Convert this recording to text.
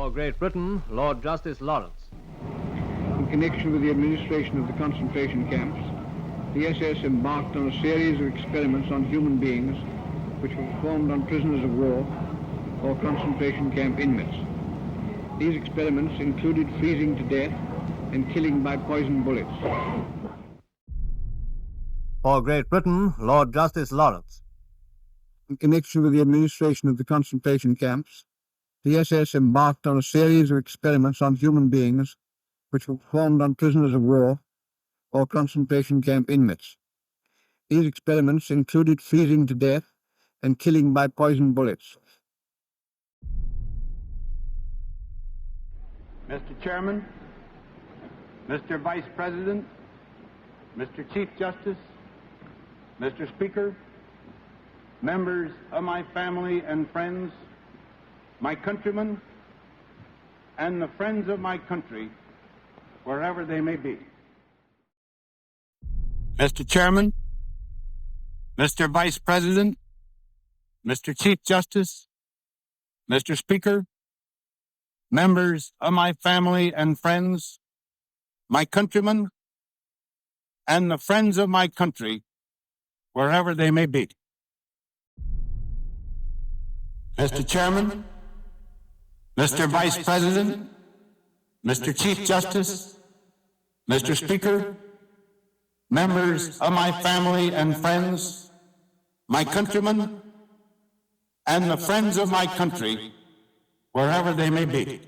For Great Britain, Lord Justice Lawrence. In connection with the administration of the concentration camps, the SS embarked on a series of experiments on human beings which were performed on prisoners of war or concentration camp inmates. These experiments included freezing to death and killing by poison bullets. For Great Britain, Lord Justice Lawrence. In connection with the administration of the concentration camps, the SS embarked on a series of experiments on human beings which were performed on prisoners of war or concentration camp inmates. These experiments included freezing to death and killing by poison bullets. Mr. Chairman, Mr. Vice President, Mr. Chief Justice, Mr. Speaker, members of my family and friends, my countrymen, and the friends of my country, wherever they may be. Mr. Chairman, Mr. Vice President, Mr. Chief Justice, Mr. Speaker, members of my family and friends, my countrymen, and the friends of my country, wherever they may be. Mr. Chairman, Mr. Vice President, Mr. Chief Justice, Mr. Speaker, members of my family and friends, my countrymen, and the friends of my country, wherever they may be.